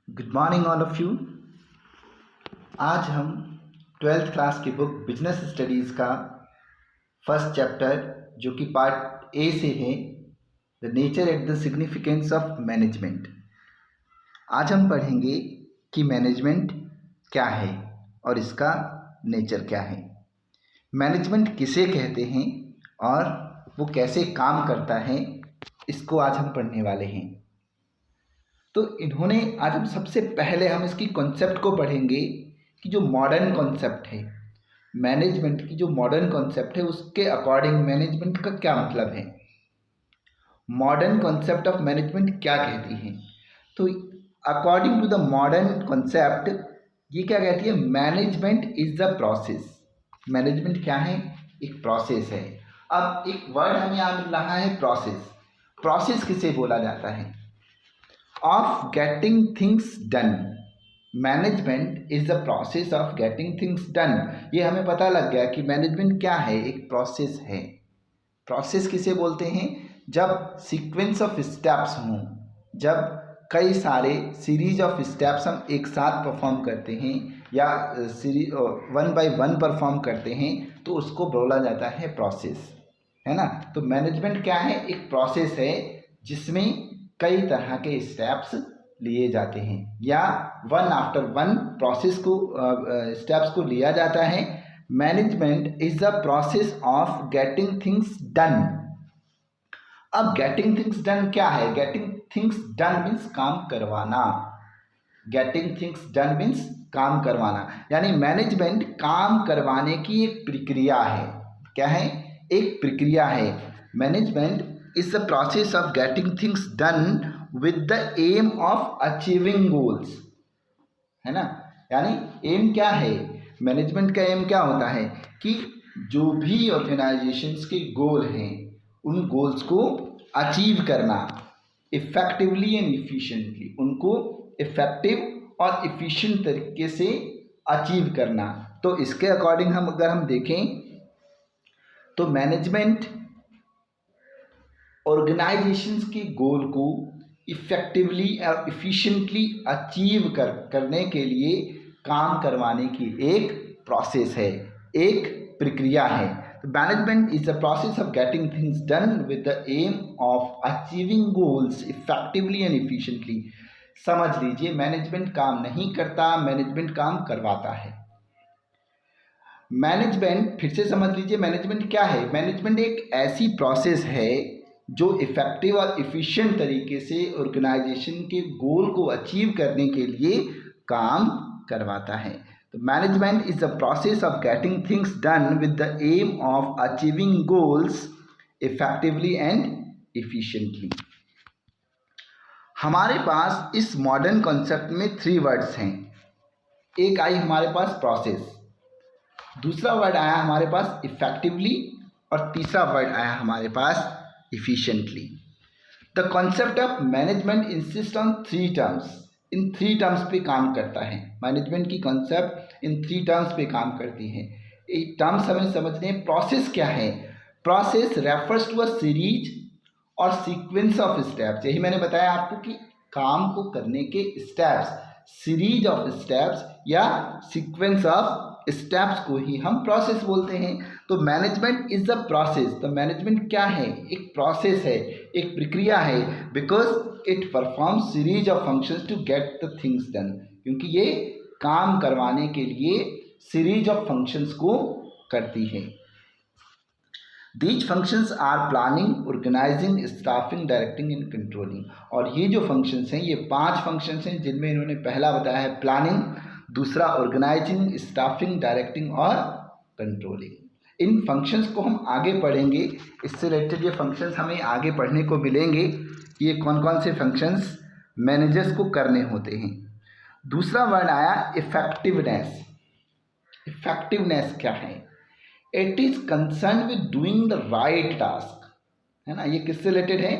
Good morning all of you. आज हम twelfth class की बुक बिजनेस स्टडीज़ का फर्स्ट चैप्टर जो कि पार्ट ए से है, the nature and the significance of management. आज हम पढ़ेंगे कि मैनेजमेंट क्या है और इसका नेचर क्या है, मैनेजमेंट किसे कहते हैं और वो कैसे काम करता है, इसको आज हम पढ़ने वाले हैं। तो इन्होंने आज हम सबसे पहले हम इसकी कॉन्सेप्ट को पढ़ेंगे कि जो मॉडर्न कॉन्सेप्ट है मैनेजमेंट की, जो मॉडर्न कॉन्सेप्ट है उसके अकॉर्डिंग मैनेजमेंट का क्या मतलब है, मॉडर्न कॉन्सेप्ट ऑफ मैनेजमेंट क्या कहती है। तो according to the modern concept ये क्या कहती है, management is the process. Management क्या है, एक प्रोसेस है। अब एक वर्ड हमें यहाँ मिल रहा है प्रोसेस। प्रोसेस किसे बोला जाता है, of getting things done। Management is the process of getting things done. ये हमें पता लग गया कि मैनेजमेंट क्या है, एक प्रोसेस है। प्रोसेस किसे बोलते हैं, जब सीक्वेंस ऑफ स्टेप्स हों, जब कई सारे सीरीज ऑफ स्टेप्स हम एक साथ परफॉर्म करते हैं या series one by one perform करते हैं तो उसको बोला जाता है प्रोसेस, है ना। तो मैनेजमेंट क्या है, एक प्रोसेस है जिसमें कई तरह के स्टेप्स लिए जाते हैं या वन आफ्टर वन प्रोसेस को स्टेप्स को लिया जाता है। Management is the process of getting things done. अब गेटिंग थिंग्स डन क्या है, गेटिंग थिंग्स डन मीन्स काम करवाना। गेटिंग थिंग्स डन मीन्स काम करवाना, यानी मैनेजमेंट काम करवाने की एक प्रक्रिया है। क्या है, एक प्रक्रिया है। Management is the process of getting things done with the aim of achieving goals, है ना। यानी एम क्या है, मैनेजमेंट का एम क्या होता है कि जो भी ऑर्गेनाइजेशंस के गोल हैं उन गोल्स को अचीव करना इफेक्टिवली एंड इफिशिएंटली, उनको इफेक्टिव और इफिशिएंट तरीके से अचीव करना। तो इसके अकॉर्डिंग हम अगर हम देखें तो मैनेजमेंट ऑर्गेनाइजेशंस के गोल को इफेक्टिवली और इफिशिएंटली अचीव करने के लिए काम करवाने की एक प्रोसेस है, एक प्रक्रिया है। तो management is the process of getting things done with the aim of achieving goals effectively and efficiently. समझ लीजिए, मैनेजमेंट काम नहीं करता, मैनेजमेंट काम करवाता है। मैनेजमेंट, फिर से समझ लीजिए, मैनेजमेंट क्या है, मैनेजमेंट एक ऐसी प्रोसेस है जो इफेक्टिव और इफ़िशिएंट तरीके से ऑर्गेनाइजेशन के गोल को अचीव करने के लिए काम करवाता है। तो management is the process of getting things done with the aim of achieving goals effectively and efficiently. हमारे पास इस मॉडर्न कॉन्सेप्ट में 3 वर्ड्स हैं। एक आई हमारे पास प्रोसेस, दूसरा वर्ड आया हमारे पास इफेक्टिवली और तीसरा वर्ड आया हमारे पास efficiently. The concept of management insists on 3 terms. In 3 terms पे काम करता है। मैनेजमेंट की कॉन्सेप्ट इन 3 टर्म्स पे काम करती है। ये टर्म्स हमें समझने हैं। प्रोसेस क्या है, process refers to a series और सीक्वेंस ऑफ स्टेप्स। यही मैंने बताया आपको कि काम को करने के स्टेप्स, सीरीज ऑफ स्टेप्स या सीक्वेंस ऑफ स्टेप्स को ही हम प्रोसेस बोलते हैं। तो मैनेजमेंट इज द प्रोसेस। तो मैनेजमेंट क्या है, एक प्रोसेस है, एक प्रक्रिया है, because it perform series of functions to get the things done, क्योंकि ये काम करवाने के लिए सीरीज ऑफ फंक्शंस को करती है। These functions are planning, organising, staffing, directing and controlling. और ये जो फंक्शंस हैं, ये 5 फंक्शंस हैं जिनमें इन्होंने पहला बताया है प्लानिंग, दूसरा ऑर्गेनाइजिंग, स्टाफिंग, डायरेक्टिंग और कंट्रोलिंग। इन फंक्शंस को हम आगे पढ़ेंगे, इससे रिलेटेड ये फंक्शंस हमें आगे पढ़ने को मिलेंगे, ये कौन कौन से फंक्शंस मैनेजर्स को करने होते हैं। दूसरा वर्ड आया इफेक्टिवनेस। इफेक्टिवनेस क्या है, it is concern with doing the right task, है ना। ये किससे रिलेटेड है,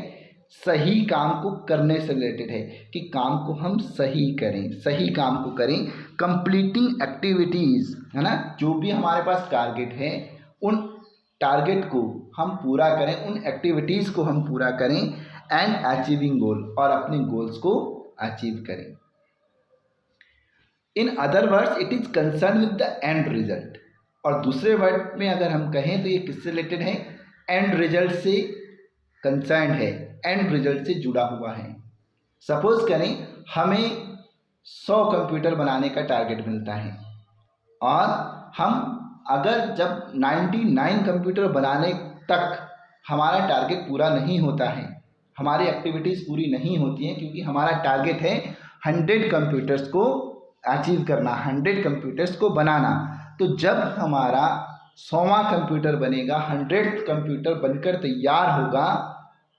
सही काम को करने से रिलेटेड है कि काम को हम सही करें, सही काम को करें। कंप्लीटिंग एक्टिविटीज़, है ना, जो भी हमारे पास टारगेट है उन टारगेट को हम पूरा करें, उन एक्टिविटीज़ को हम पूरा करें। एंड अचीविंग गोल, और अपने गोल्स को अचीव करें। In other words it is concern with the end result. और दूसरे वर्ड में अगर हम कहें तो ये किससे रिलेटेड है? एंड रिजल्ट से कंसर्न है, एंड रिजल्ट से जुड़ा हुआ है। सपोज करें हमें 100 कंप्यूटर बनाने का टारगेट मिलता है और हम अगर जब 99 कंप्यूटर बनाने तक हमारा टारगेट पूरा नहीं होता है, हमारी एक्टिविटीज़ पूरी नहीं होती हैं, क्योंकि हमारा टारगेट है 100 कंप्यूटर्स को अचीव करना, 100 कंप्यूटर्स को बनाना। तो जब हमारा 100वां कंप्यूटर बनेगा, 100th कंप्यूटर बनकर तैयार होगा,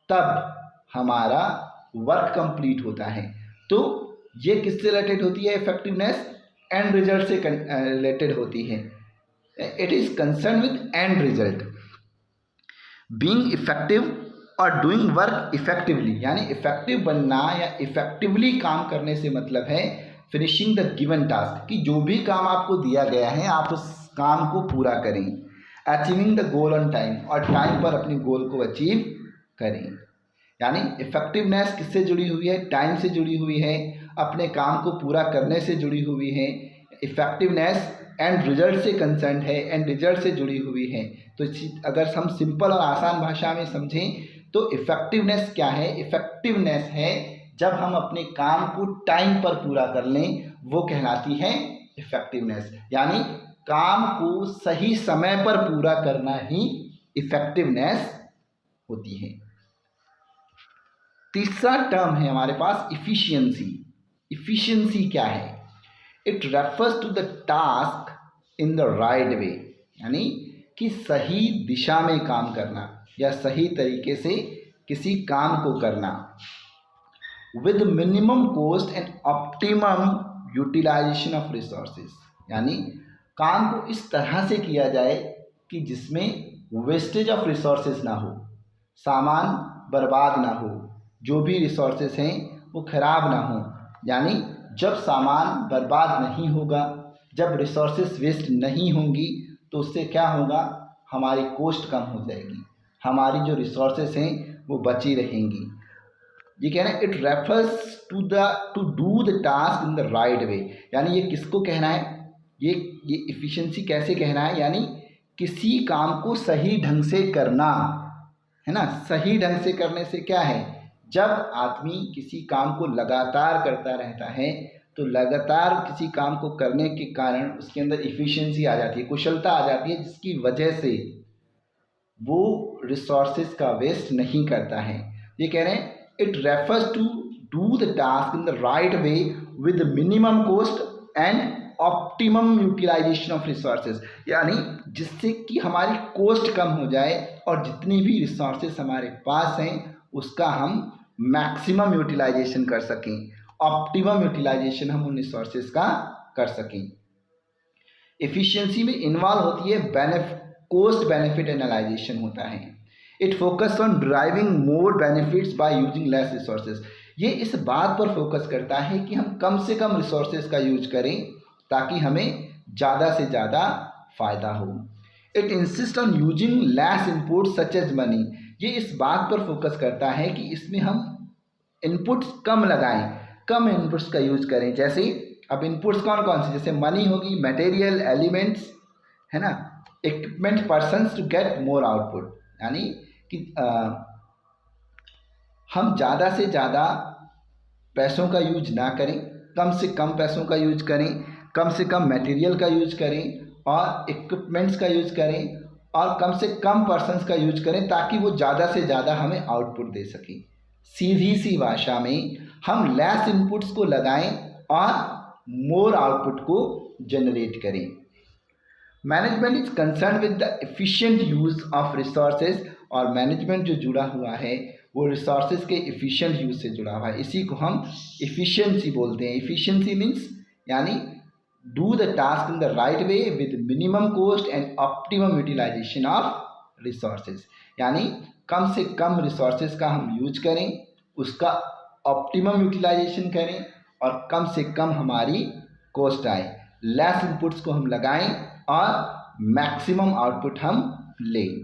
तब हमारा वर्क कंप्लीट होता है। तो ये किससे रिलेटेड होती है? इफेक्टिवनेस एंड रिजल्ट से रिलेटेड होती है। It is concern with and result. Being effective और डूइंग वर्क इफेक्टिवली, यानी इफेक्टिव बनना या इफेक्टिवली काम करने से मतलब है फिनिशिंग द गिवन टास्क, कि जो भी काम आपको दिया गया है आप उस काम को पूरा करें। Achieving the goal on time, और टाइम पर अपनी गोल को अचीव करें। यानी इफेक्टिवनेस किससे जुड़ी हुई है? टाइम से जुड़ी हुई है, अपने काम को पूरा करने से जुड़ी हुई है। इफेक्टिवनेस एंड रिजल्ट से कंसर्न है, एंड रिजल्ट से जुड़ी हुई है। तो अगर हम सिंपल और आसान भाषा में समझें तो इफेक्टिवनेस क्या है? इफेक्टिवनेस है जब हम अपने काम को टाइम पर पूरा कर लें, वो कहलाती है इफेक्टिवनेस। यानी काम को सही समय पर पूरा करना ही इफेक्टिवनेस होती है। तीसरा टर्म है हमारे पास इफिशियंसी। इफिशियंसी क्या है? It refers to the task in the right way, यानी कि सही दिशा में काम करना या सही तरीके से किसी काम को करना। With minimum cost and optimum utilisation of resources, यानी काम को इस तरह से किया जाए कि जिसमें वेस्टेज ऑफ रिसोर्सेज ना हो, सामान बर्बाद ना हो, जो भी रिसोर्सेज हैं वो खराब ना हो। यानी जब सामान बर्बाद नहीं होगा, जब रिसोर्सेज वेस्ट नहीं होंगी, तो उससे क्या होगा? हमारी कॉस्ट कम हो जाएगी, हमारी जो रिसोर्सेज हैं वो बची रहेंगी। ये कह रहे हैं it refers to do the task in the right way, यानी ये किसको कहना है? ये इफिशिएंसी कैसे कहना है? यानी किसी काम को सही ढंग से करना, है ना। सही ढंग से करने से क्या है? जब आदमी किसी काम को लगातार करता रहता है तो लगातार किसी काम को करने के कारण उसके अंदर इफिशिएंसी आ जाती है, कुशलता आ जाती है, जिसकी वजह से वो रिसोर्सेज का वेस्ट नहीं करता है। ये कह रहे हैं it refers to do the task in the right way with minimum cost and optimum utilisation of resources, यानी जिससे कि हमारी कॉस्ट कम हो जाए और जितनी भी रिसोर्सेज हमारे पास हैं उसका हम मैक्सिमम यूटिलाइजेशन कर सकें, ऑप्टिमम यूटिलाइजेशन हम उन रिसोर्सेज का कर सकें। एफिशिएंसी में इन्वॉल्व होती है कॉस्ट बेनिफिट एनालाइजेशन होता है। It focus on driving more benefits by using less resources, ये इस बात पर फोकस करता है कि हम कम से कम रिसोर्सेज का यूज करें ताकि हमें ज़्यादा से ज़्यादा फ़ायदा हो। It insist on using less input such as money, ये इस बात पर फोकस करता है कि इसमें हम इनपुट्स कम लगाएं, कम इनपुट्स का यूज करें। जैसे अब इनपुट्स कौन कौन से? जैसे मनी होगी, मटेरियल, एलिमेंट्स, है ना, equipment, persons to get more output, यानी कि हम ज़्यादा से ज़्यादा पैसों का यूज ना करें, कम से कम पैसों का यूज करें, कम से कम मटेरियल का यूज करें और इक्विपमेंट्स का यूज करें और कम से कम पर्सन्स का यूज करें ताकि वो ज़्यादा से ज़्यादा हमें आउटपुट दे सकें। सीधी सी भाषा में हम लेस इनपुट्स को लगाएं और मोर आउटपुट को जनरेट करें। Management is concern with the efficient use of resources, और मैनेजमेंट जो जुड़ा हुआ है वो रिसोर्सेज के एफिशिएंट यूज से जुड़ा हुआ है। इसी को हम एफिशिएंसी बोलते हैं। एफिशिएंसी मीन्स यानी do the task in the right way with minimum cost and optimum utilisation of resources, यानी कम से कम रिसोर्सेज का हम यूज करें, उसका ऑप्टिमम यूटिलाइजेशन करें और कम से कम हमारी कॉस्ट आए, लेस इनपुट्स को हम लगाएं और मैक्सिमम आउटपुट हम लें।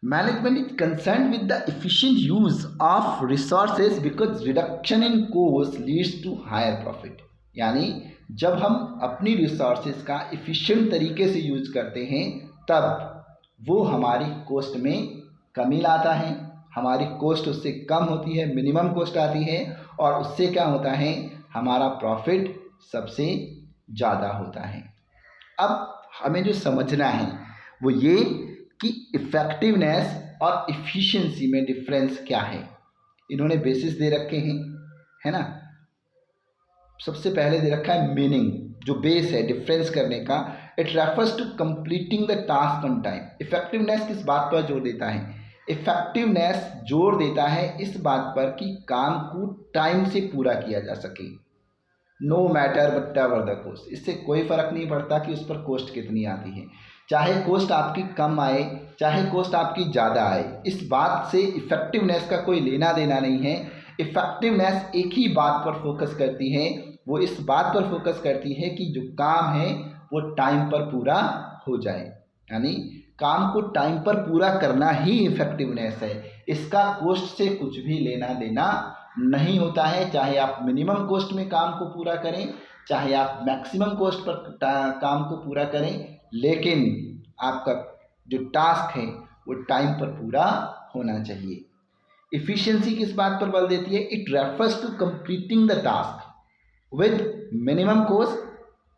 Management is concern with the efficient use of resources because reduction in cost leads to higher profit, यानी जब हम अपनी रिसोर्सेज का इफ़िशिएंट तरीके से यूज करते हैं तब वो हमारी कॉस्ट में कमी लाता है, हमारी कॉस्ट उससे कम होती है, मिनिमम कॉस्ट आती है, और उससे क्या होता है, हमारा प्रॉफिट सबसे ज़्यादा होता है। अब हमें जो समझना है वो ये कि इफ़ेक्टिवनेस और इफ़िशिएंसी में डिफरेंस क्या है। इन्होंने बेसिस दे रखे हैं, है ना। सबसे पहले दे रखा है मीनिंग, जो बेस है डिफरेंस करने का। It refers to completing the task on time. Effectiveness किस बात पर जोर देता है? इफेक्टिवनेस जोर देता है इस बात पर कि काम को टाइम से पूरा किया जा सके, no matter whatever the cost. इससे कोई फर्क नहीं पड़ता कि उस पर कॉस्ट कितनी आती है, चाहे कॉस्ट आपकी कम आए चाहे कॉस्ट आपकी ज़्यादा आए, इस बात से इफेक्टिवनेस का कोई लेना देना नहीं है। इफेक्टिवनेस एक ही बात पर फोकस करती है, वो इस बात पर फोकस करती है कि जो काम है वो टाइम पर पूरा हो जाए, यानी काम को टाइम पर पूरा करना ही इफेक्टिवनेस है। इसका कॉस्ट से कुछ भी लेना देना नहीं होता है, चाहे आप मिनिमम कॉस्ट में काम को पूरा करें चाहे आप मैक्सिमम कॉस्ट पर काम को पूरा करें, लेकिन आपका जो टास्क है वो टाइम पर पूरा होना चाहिए। इफिशिएंसी किस बात पर बल देती है? It refers to completing the task with minimum cost,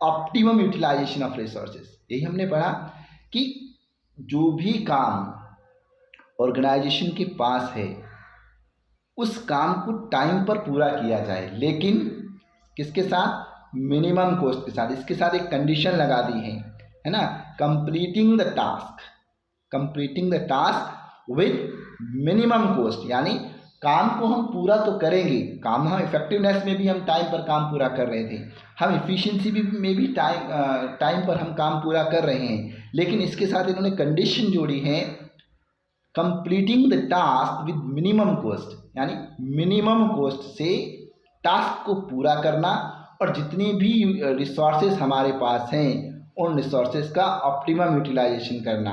optimum utilisation of resources. यही हमने पढ़ा कि जो भी काम ऑर्गेनाइजेशन के पास है उस काम को टाइम पर पूरा किया जाए, लेकिन किसके साथ? मिनिमम कॉस्ट के साथ। इसके साथ एक कंडीशन लगा दी है ना, completing the task, completing the task with minimum cost, यानी काम को हम पूरा तो करेंगे, काम हम इफेक्टिवनेस में भी हम टाइम पर काम पूरा कर रहे थे, हम इफिशिएंसी में भी टाइम पर हम काम पूरा कर रहे हैं, लेकिन इसके साथ इन्होंने कंडीशन जोड़ी है, completing the task with minimum cost, यानी मिनिमम कॉस्ट से टास्क को पूरा करना और जितनी भी रिसोर्सेज हमारे पास हैं उन रिसोर्सेज का ऑप्टिमम यूटिलाइजेशन करना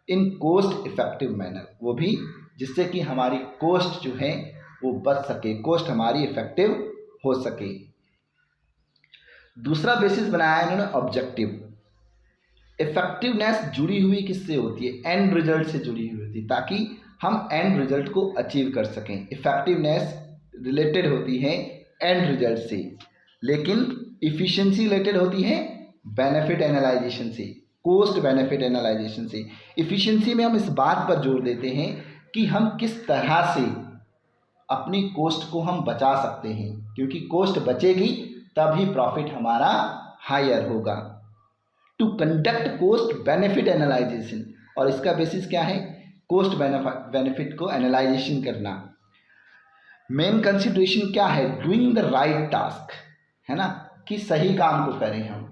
इन कॉस्ट इफेक्टिव मैनर, वो भी जिससे कि हमारी कॉस्ट जो है वो बच सके, कॉस्ट हमारी इफेक्टिव हो सके। दूसरा बेसिस बनाया है इन्होंने ऑब्जेक्टिव। इफेक्टिवनेस जुड़ी हुई किससे होती है? एंड रिजल्ट से जुड़ी हुई होती है, ताकि हम एंड रिजल्ट को अचीव कर सकें। इफेक्टिवनेस रिलेटेड होती है एंड रिजल्ट से, लेकिन इफिशिएंसी रिलेटेड होती है बेनिफिट एनालाइजेशन से, कॉस्ट बेनिफिट एनालाइजेशन से। इफिशिएंसी में हम इस बात पर जोर देते हैं कि हम किस तरह से अपनी कॉस्ट को हम बचा सकते हैं, क्योंकि कॉस्ट बचेगी तभी प्रॉफिट हमारा हायर होगा। To conduct cost benefit analysation, और इसका बेसिस क्या है? कॉस्ट बेनिफिट को एनालाइजेशन करना। मेन कंसिडरेशन क्या है? डूइंग द राइट टास्क, है ना, कि सही काम को करें हम।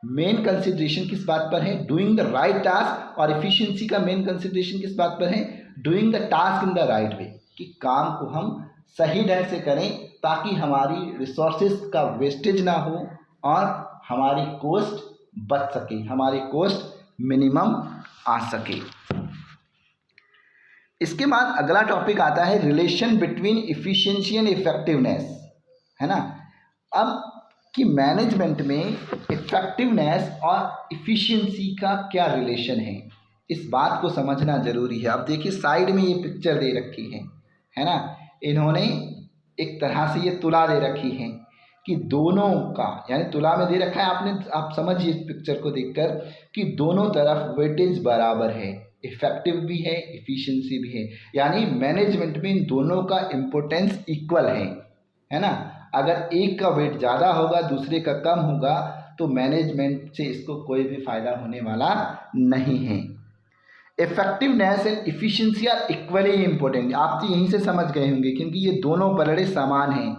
मेन कंसिडरेशन किस बात पर है? Doing the right task. और एफिशिएंसी का मेन कंसिडरेशन किस बात पर है? Doing the task in the right वे, कि काम को हम सही ढंग से करें ताकि हमारी रिसोर्सेज का वेस्टेज ना हो और हमारी कॉस्ट बच सके, हमारी कॉस्ट मिनिमम आ सके। इसके बाद अगला टॉपिक आता है relation between efficiency and effectiveness, है ना। अब कि मैनेजमेंट में इफेक्टिवनेस और इफिशिएंसी का क्या रिलेशन है, इस बात को समझना जरूरी है। अब देखिए साइड में ये पिक्चर दे रखी है ना, इन्होंने एक तरह से ये तुला दे रखी है कि दोनों का, यानी तुला में दे रखा है, आप समझिए इस पिक्चर को देखकर कि दोनों तरफ वेटेज बराबर है, इफेक्टिव भी है इफिशिएंसी भी है, यानी मैनेजमेंट में इन दोनों का इम्पोर्टेंस इक्वल है ना। अगर एक का वेट ज़्यादा होगा दूसरे का कम होगा तो मैनेजमेंट से इसको कोई भी फायदा होने वाला नहीं है। Effectiveness and efficiency are equally important, आप तो यहीं से समझ गए होंगे, क्योंकि ये दोनों पलड़े समान हैं,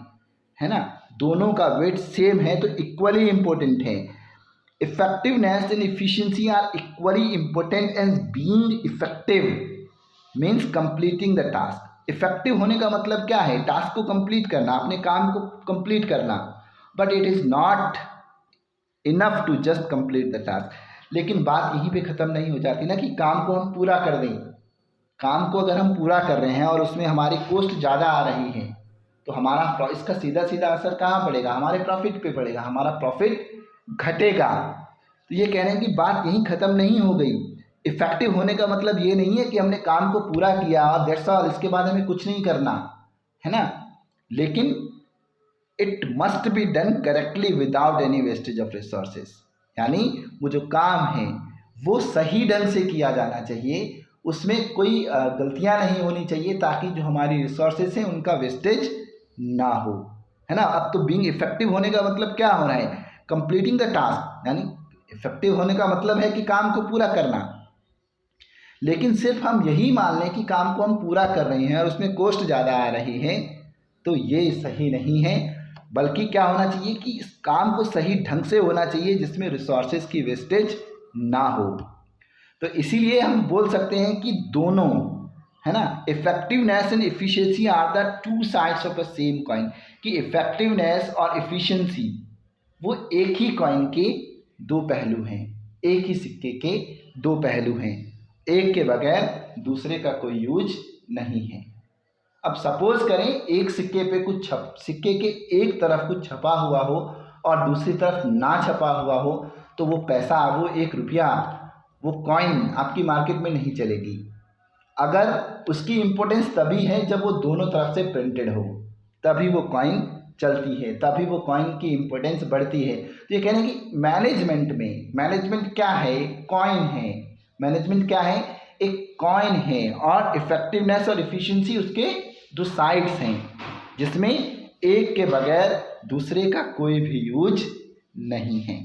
है ना, दोनों का वेट सेम है तो इक्वली इम्पोर्टेंट है। Effectiveness and efficiency are equally important and being effective means completing the task. Effective होने का मतलब क्या है? टास्क को कंप्लीट करना, अपने काम को कंप्लीट करना, but it is not enough to just complete the task. लेकिन बात यहीं पे ख़त्म नहीं हो जाती ना कि काम को हम पूरा कर दें। काम को अगर हम पूरा कर रहे हैं और उसमें हमारी कॉस्ट ज़्यादा आ रही है तो हमारा इसका सीधा सीधा असर कहाँ पड़ेगा, हमारे प्रॉफिट पे पड़ेगा, हमारा प्रॉफिट घटेगा। तो ये कह रहे हैं कि बात यहीं ख़त्म नहीं हो गई। इफेक्टिव होने का मतलब ये नहीं है कि हमने काम को पूरा किया और दैट्स ऑल, इसके बाद हमें कुछ नहीं करना है ना, लेकिन it must be done correctly without any wastage of resources. यानी वो जो काम है वो सही ढंग से किया जाना चाहिए, उसमें कोई गलतियां नहीं होनी चाहिए, ताकि जो हमारी रिसोर्सेज हैं उनका वेस्टेज ना हो, है ना। अब तो बीइंग इफेक्टिव होने का मतलब क्या हो रहा है, कंप्लीटिंग द टास्क। यानी इफेक्टिव होने का मतलब है कि काम को पूरा करना, लेकिन सिर्फ हम यही मान लें कि काम को हम पूरा कर रहे हैं और उसमें कॉस्ट ज़्यादा आ रही है, तो ये सही नहीं है। बल्कि क्या होना चाहिए कि इस काम को सही ढंग से होना चाहिए जिसमें रिसोर्सेज की वेस्टेज ना हो। तो इसीलिए हम बोल सकते हैं कि दोनों, है ना, effectiveness and efficiency are the two sides of a same coin. कि इफेक्टिवनेस और एफिशिएंसी वो एक ही कॉइन के दो पहलू हैं, एक ही सिक्के के दो पहलू हैं, एक के बगैर दूसरे का कोई यूज नहीं है। अब सपोज करें एक सिक्के पे कुछ सिक्के के एक तरफ कुछ छपा हुआ हो और दूसरी तरफ ना छपा हुआ हो, तो वो पैसा, वो 1 रुपया, वो कॉइन आपकी मार्केट में नहीं चलेगी। अगर उसकी इम्पोर्टेंस तभी है जब वो दोनों तरफ से प्रिंटेड हो, तभी वो कॉइन चलती है, तभी वो कॉइन की इम्पोर्टेंस बढ़ती है। तो ये कहने की मैनेजमेंट में, मैनेजमेंट क्या है, कॉइन है। मैनेजमेंट क्या है, एक कॉइन है, और इफेक्टिवनेस और इफिशिएंसी उसके दो साइड्स हैं, जिसमें एक के बगैर दूसरे का कोई भी यूज नहीं है।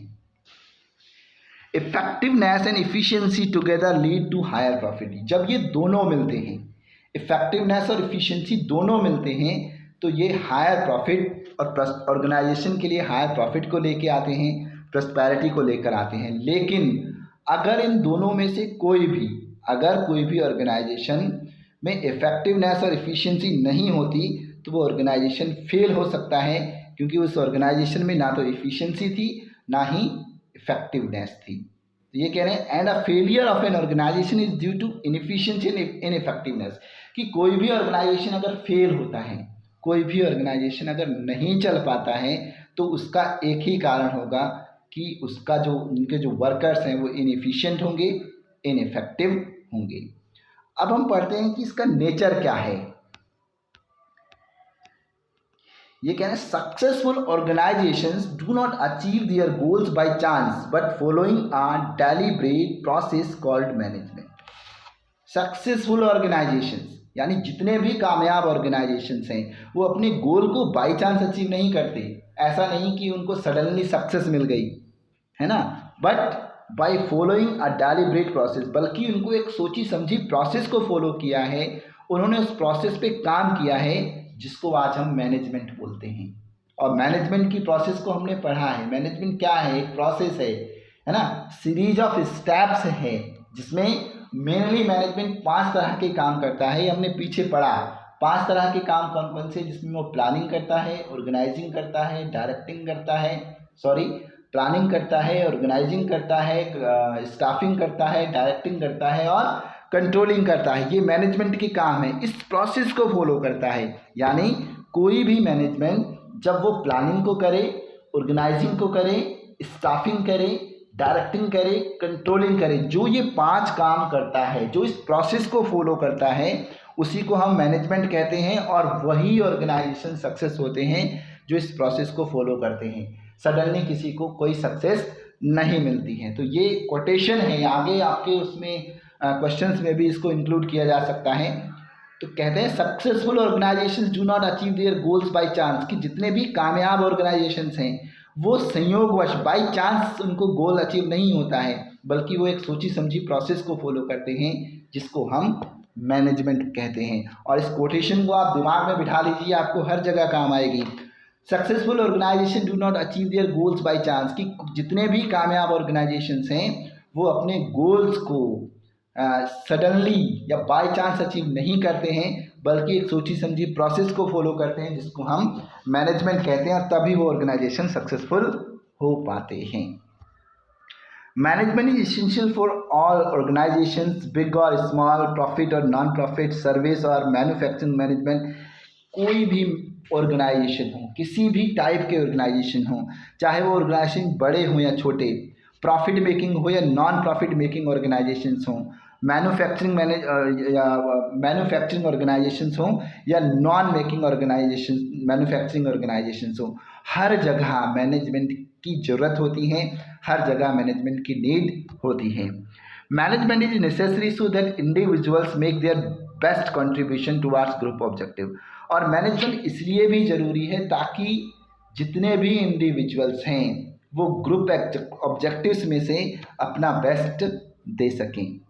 Effectiveness and efficiency together lead to higher profit. जब ये दोनों मिलते हैं, इफेक्टिवनेस और इफिशिएंसी दोनों मिलते हैं, तो ये हायर प्रॉफिट और ऑर्गेनाइजेशन के लिए हायर प्रॉफिट को लेके आते हैं, प्रॉस्पेरिटी को लेकर आते हैं। लेकिन अगर इन दोनों में से कोई भी ऑर्गेनाइजेशन में इफेक्टिवनेस और इफिशिएंसी नहीं होती, तो वो ऑर्गेनाइजेशन फेल हो सकता है, क्योंकि उस ऑर्गेनाइजेशन में ना तो इफिशिएंसी थी ना ही इफेक्टिवनेस थी। तो ये कह रहे हैं and a failure of an organisation is due to inefficiency and ineffectiveness. कि कोई भी ऑर्गेनाइजेशन अगर फेल होता है, कोई भी ऑर्गेनाइजेशन अगर नहीं चल पाता है, तो उसका एक ही कारण होगा कि उसका जो उनके जो वर्कर्स हैं वो इनएफिशिएंट होंगे, इनइफेक्टिव होंगे। अब हम पढ़ते हैं कि इसका नेचर क्या है। ये कह रहे हैं successful organisations do not achieve their goals by chance but following a deliberate process called management. Successful organisations यानी जितने भी कामयाब ऑर्गेनाइजेशंस हैं, वो अपने गोल को बाय चांस अचीव नहीं करते। ऐसा नहीं कि उनको सडनली सक्सेस मिल गई, है ना, but by following a deliberate process, बल्कि उनको एक सोची समझी प्रोसेस को फॉलो किया है, उन्होंने उस प्रोसेस पे काम किया है, जिसको आज हम मैनेजमेंट बोलते हैं। और मैनेजमेंट की प्रोसेस को हमने पढ़ा है। मैनेजमेंट क्या है, एक प्रोसेस है ना, सीरीज ऑफ स्टेप्स है, जिसमें मेनली मैनेजमेंट 5 तरह के काम करता है। हमने पीछे पढ़ा 5 तरह के काम कौन कौन से, जिसमें वो प्लानिंग करता है, ऑर्गेनाइजिंग करता है, डायरेक्टिंग करता है, प्लानिंग करता है, ऑर्गेनाइजिंग करता है, स्टाफिंग करता है, डायरेक्टिंग करता है और कंट्रोलिंग करता है। ये मैनेजमेंट के काम है, इस प्रोसेस को फॉलो करता है। यानी कोई भी मैनेजमेंट जब वो प्लानिंग को करे, ऑर्गेनाइजिंग को करे, स्टाफिंग करे, डायरेक्टिंग करे, कंट्रोलिंग करे, जो ये 5 काम करता है, जो इस प्रोसेस को फॉलो करता है, उसी को हम मैनेजमेंट कहते हैं। और वही ऑर्गेनाइजेशन सक्सेस होते हैं जो इस प्रोसेस को फॉलो करते हैं। सडनली किसी को कोई सक्सेस नहीं मिलती है। तो ये कोटेशन है, आगे आपके उसमें क्वेश्चंस में भी इसको इंक्लूड किया जा सकता है। तो कहते हैं successful organisations do not achieve their goals by chance, कि जितने भी कामयाब ऑर्गेनाइजेशंस हैं वो संयोगवश, बाय चांस उनको गोल अचीव नहीं होता है, बल्कि वो एक सोची समझी प्रोसेस को फॉलो करते हैं, जिसको हम मैनेजमेंट कहते हैं। और इस कोटेशन को आप दिमाग में बिठा लीजिए, आपको हर जगह काम आएगी। Successful organisation do not achieve their goals by chance, कि जितने भी कामयाब ऑर्गेनाइजेशंस हैं वो अपने गोल्स को सडनली या बाय चांस अचीव नहीं करते हैं, बल्कि एक सोची समझी प्रोसेस को फॉलो करते हैं, जिसको हम मैनेजमेंट कहते हैं, और तभी वो ऑर्गेनाइजेशन सक्सेसफुल हो पाते हैं। Management is essential for all organisations, big और स्मॉल, प्रॉफिट और नॉन प्रॉफिट, सर्विस और मैन्युफैक्चरिंग मैनेजमेंट। कोई भी ऑर्गेनाइजेशन हो, किसी भी टाइप के ऑर्गेनाइजेशन हो, चाहे वो ऑर्गेनाइजेशन बड़े हों या छोटे, प्रॉफिट मेकिंग हो या नॉन प्रॉफिट मेकिंग ऑर्गेनाइजेशंस हों, मैन्युफैक्चरिंग ऑर्गेनाइजेशंस हों या non making organisation manufacturing organisations हों, हर जगह मैनेजमेंट की ज़रूरत होती है, हर जगह मैनेजमेंट की नीड होती है। Management is necessary so that individuals make their best contribution towards group objective. और मैनेजमेंट इसलिए भी ज़रूरी है ताकि जितने भी इंडिविजुअल्स हैं वो ग्रुप ऑब्जेक्टिव्स में से अपना बेस्ट दे सकें।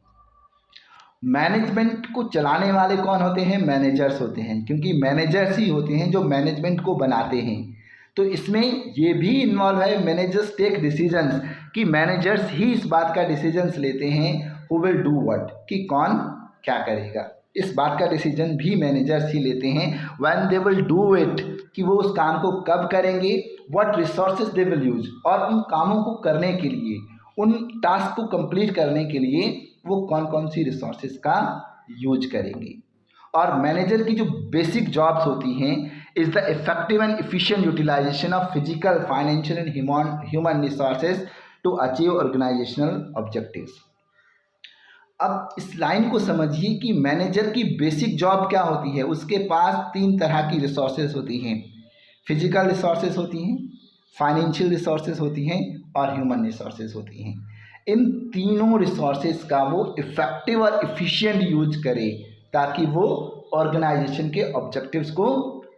मैनेजमेंट को चलाने वाले कौन होते हैं? मैनेजर्स होते हैं, क्योंकि मैनेजर्स ही होते हैं जो मैनेजमेंट को बनाते हैं। तो इसमें ये भी इन्वॉल्व है, मैनेजर्स टेक डिसीजंस, कि मैनेजर्स ही इस बात का डिसीजंस लेते हैं हु विल डू व्हाट, कि कौन क्या करेगा। इस बात का डिसीजन भी मैनेजर्स ही लेते हैं। When they will do it, कि वो उस काम को कब करेंगे, what resources they will use, और उन कामों को करने के लिए, उन टास्क को कंप्लीट करने के लिए वो कौन कौन सी रिसोर्सेज का यूज करेंगे। और मैनेजर की जो बेसिक जॉब्स होती हैं is the effective and efficient utilisation of physical, financial and human resources to achieve organisational objectives. अब इस लाइन को समझिए कि मैनेजर की बेसिक जॉब क्या होती है। उसके पास 3 तरह की रिसोर्सेज होती हैं। फिजिकल रिसोर्सेज होती हैं, फाइनेंशियल रिसोर्सेज होती हैं और ह्यूमन रिसोर्सेज होती हैं। इन तीनों रिसोर्सेज का वो इफ़ेक्टिव और इफ़िशिएंट यूज करे ताकि वो ऑर्गेनाइजेशन के ऑब्जेक्टिव्स को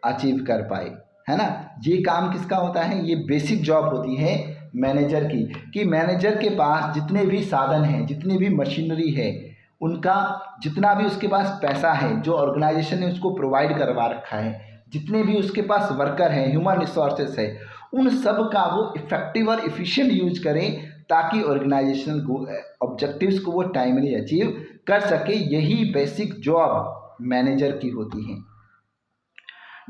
अचीव कर पाए, है ना। ये काम किसका होता है? ये बेसिक जॉब होती है मैनेजर की, कि मैनेजर के पास जितने भी साधन हैं, जितनी भी मशीनरी है, उनका जितना भी उसके पास पैसा है जो ऑर्गेनाइजेशन ने उसको प्रोवाइड करवा रखा है, जितने भी उसके पास वर्कर हैं, ह्यूमन रिसोर्सेस है, उन सब का वो इफ़ेक्टिव और इफ़िशिएंट यूज करें ताकि ऑर्गेनाइजेशनल ऑब्जेक्टिव्स को वो टाइमली अचीव कर सके। यही बेसिक जॉब मैनेजर की होती है।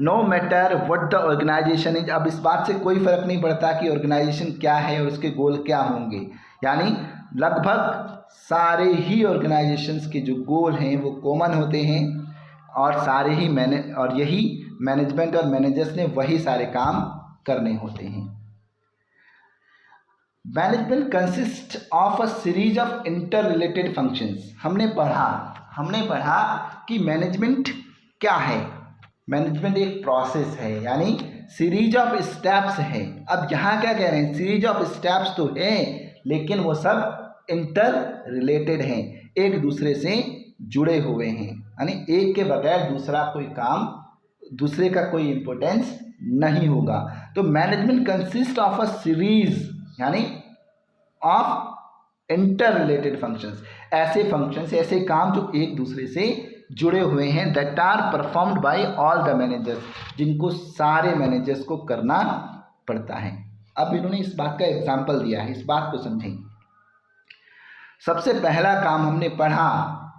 No matter what the organisation is. अब इस बात से कोई फर्क नहीं पड़ता कि ऑर्गेनाइजेशन क्या है और उसके गोल क्या होंगे, यानी लगभग सारे ही ऑर्गेनाइजेशंस के जो गोल हैं वो कॉमन होते हैं और सारे ही यही मैनेजमेंट और मैनेजर्स ने वही सारे काम करने होते हैं। Management consist of a series of interrelated functions. हमने पढ़ा कि मैनेजमेंट क्या है। मैनेजमेंट एक प्रोसेस है, यानी सीरीज ऑफ स्टेप्स है। अब यहाँ क्या कह रहे हैं? सीरीज ऑफ स्टेप्स तो है लेकिन वो सब इंटर रिलेटेड हैं, एक दूसरे से जुड़े हुए हैं, यानी एक के बगैर दूसरा कोई काम, दूसरे का कोई इम्पोर्टेंस नहीं होगा। तो management consist of a series यानी ऑफ इंटर रिलेटेड फंक्शंस, ऐसे फंक्शंस, ऐसे काम जो एक दूसरे से जुड़े हुए हैं, that are performed by all the managers, जिनको सारे मैनेजर्स को करना पड़ता है। अब इन्होंने इस बात का एग्जाम्पल दिया है, इस बात को समझें। सबसे पहला काम हमने पढ़ा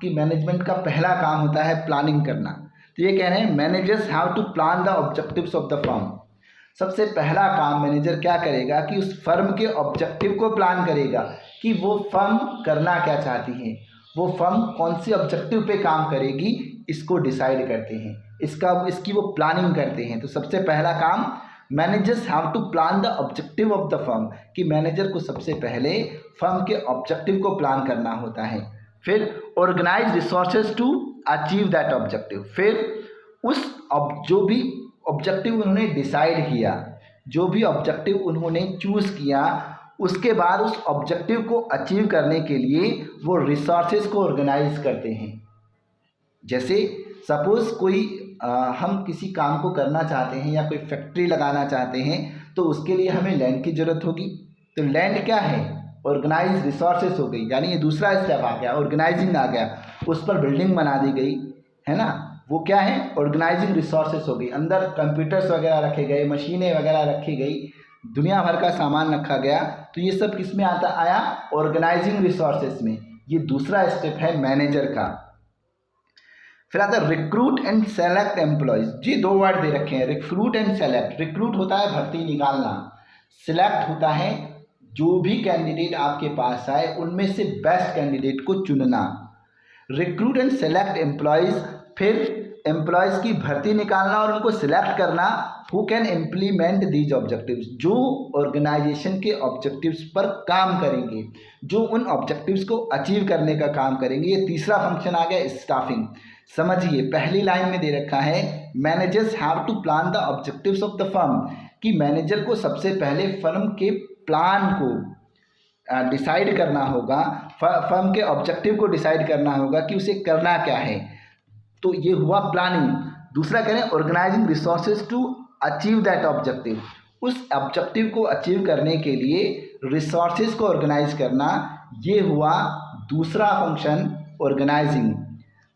कि मैनेजमेंट का पहला काम होता है प्लानिंग करना। तो ये कह रहे हैं managers have to plan the objectives of the firm. सबसे पहला काम मैनेजर क्या करेगा कि उस फर्म के ऑब्जेक्टिव को प्लान करेगा कि वो फर्म करना क्या चाहती है, वो फर्म कौन से ऑब्जेक्टिव पे काम करेगी, इसको डिसाइड करते हैं, इसकी वो प्लानिंग करते हैं। तो सबसे पहला काम managers have to plan the objective of the firm, कि मैनेजर को सबसे पहले फर्म के ऑब्जेक्टिव को प्लान करना होता है। फिर organise resources to achieve that objective. फिर उस जो भी ऑब्जेक्टिव उन्होंने डिसाइड किया, जो भी ऑब्जेक्टिव उन्होंने चूज़ किया, उसके बाद उस ऑब्जेक्टिव को अचीव करने के लिए वो रिसोर्सेज को ऑर्गेनाइज करते हैं। जैसे सपोज़ कोई हम किसी काम को करना चाहते हैं या कोई फैक्ट्री लगाना चाहते हैं तो उसके लिए हमें लैंड की ज़रूरत होगी। तो लैंड क्या है? ऑर्गेनाइज रिसोर्सेज हो गई, यानी ये दूसरा स्टेप आ गया, ऑर्गेनाइजिंग आ गया। उस पर बिल्डिंग बना दी गई, है ना, वो क्या है? ऑर्गेनाइजिंग रिसोर्सेज हो गई। अंदर कंप्यूटर्स वगैरह रखे गए, मशीनें वगैरह रखी गई, दुनिया भर का सामान रखा गया। तो ये सब किस में आया? ऑर्गेनाइजिंग रिसोर्सेज में। ये दूसरा स्टेप है मैनेजर का। फिर आता है रिक्रूट एंड सेलेक्ट एम्प्लॉयज। ये 2 वर्ड दे रखे हैं, रिक्रूट एंड सेलेक्ट। रिक्रूट होता है भर्ती निकालना, सिलेक्ट होता है जो भी कैंडिडेट आपके पास आए उनमें से बेस्ट कैंडिडेट को चुनना। Recruit and select employees. फिर एम्प्लॉयज़ की भर्ती निकालना और उनको सिलेक्ट करना who can implement these objectives, जो ऑर्गेनाइजेशन के ऑब्जेक्टिव्स पर काम करेंगे, जो उन ऑब्जेक्टिव्स को अचीव करने का काम करेंगे। ये तीसरा फंक्शन आ गया स्टाफिंग। समझिए, पहली लाइन में दे रखा है managers have to plan the objectives of the firm, कि मैनेजर को सबसे पहले फर्म के प्लान को डिसाइड करना होगा, फर्म के ऑब्जेक्टिव को डिसाइड करना होगा कि उसे करना क्या है। तो ये हुआ प्लानिंग। दूसरा करें organising resources to achieve that objective, उस ऑब्जेक्टिव को अचीव करने के लिए रिसोर्सेज को ऑर्गेनाइज करना, ये हुआ दूसरा फंक्शन ऑर्गेनाइजिंग।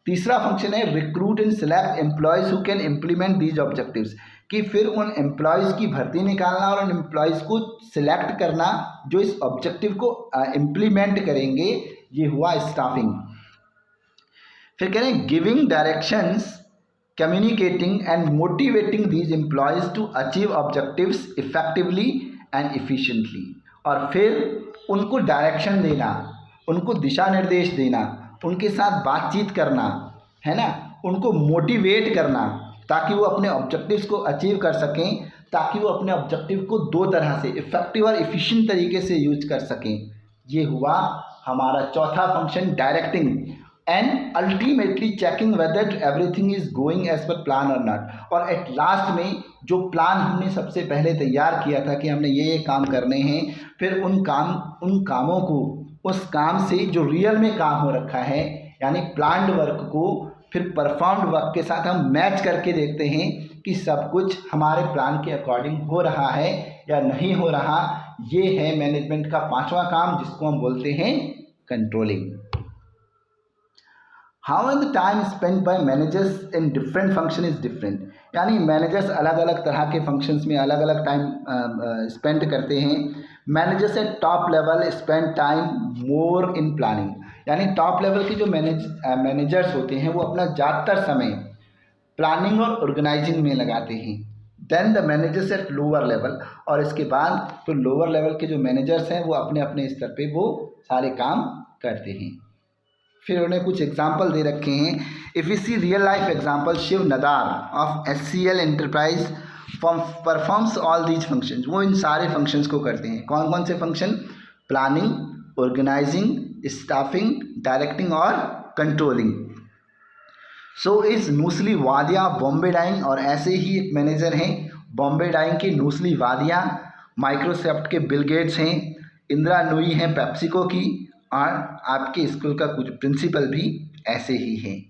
तीसरा फंक्शन है recruit and select employees who can implement these objectives, कि फिर उन एम्प्लॉयज़ की भर्ती निकालना और उन एम्प्लॉयज़ को सिलेक्ट करना जो इस ऑब्जेक्टिव को इम्प्लीमेंट करेंगे, ये हुआ स्टाफिंग। फिर कह रहे हैं giving directions, communicating and motivating these employees to achieve objectives effectively and efficiently, और फिर उनको डायरेक्शन देना, उनको दिशा निर्देश देना, उनके साथ बातचीत करना, है ना, उनको मोटिवेट करना ताकि वो अपने ऑब्जेक्टिव्स को अचीव कर सकें, ताकि वो अपने ऑब्जेक्टिव को दो तरह से इफेक्टिव और एफिशिएंट तरीके से यूज कर सकें। ये हुआ हमारा चौथा function directing and ultimately checking whether everything is going as per plan और नॉट। और एट लास्ट में जो प्लान हमने सबसे पहले तैयार किया था कि हमने ये काम करने हैं, फिर उन कामों को उस काम से जो रियल में काम हो रखा है, यानी प्लान्ड वर्क को फिर परफॉर्म्ड वर्क के साथ हम मैच करके देखते हैं कि सब कुछ हमारे प्लान के अकॉर्डिंग हो रहा है या नहीं हो रहा। ये है मैनेजमेंट का पांचवा काम, जिसको हम बोलते हैं controlling. How the time spend by managers in different function is different, यानी मैनेजर्स अलग अलग तरह के फंक्शंस में अलग अलग टाइम स्पेंड करते हैं। Managers eight top level spend time more in planning, यानी टॉप लेवल के जो मैनेजर्स होते हैं वो अपना ज़्यादातर समय प्लानिंग और ऑर्गेनाइजिंग में लगाते हैं। Then the managers at lower level, और इसके बाद तो लोअर लेवल के जो मैनेजर्स हैं वो अपने अपने स्तर पे वो सारे काम करते हैं। फिर उन्हें कुछ एग्जाम्पल दे रखे हैं। If you see real life example, Shiv Nadar of SCL enterprise performs all these functions, वो इन सारे फंक्शंस को करते हैं। कौन कौन से function? Planning, organising, staffing, directing और controlling. So is Nusli Wadia Bombay Dyeing, और ऐसे ही एक मैनेजर हैं बॉम्बे डाइंग की नूसली वादिया। माइक्रोसॉफ्ट के बिल गेट्स हैं, इंदिरा नूई हैं पेप्सिको की, और आपके स्कूल का कुछ प्रिंसिपल भी ऐसे ही हैं।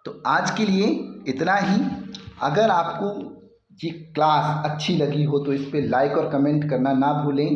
तो आज के लिए इतना ही। अगर आपको ये क्लास अच्छी लगी हो तो इस पर लाइक और कमेंट करना ना भूलें।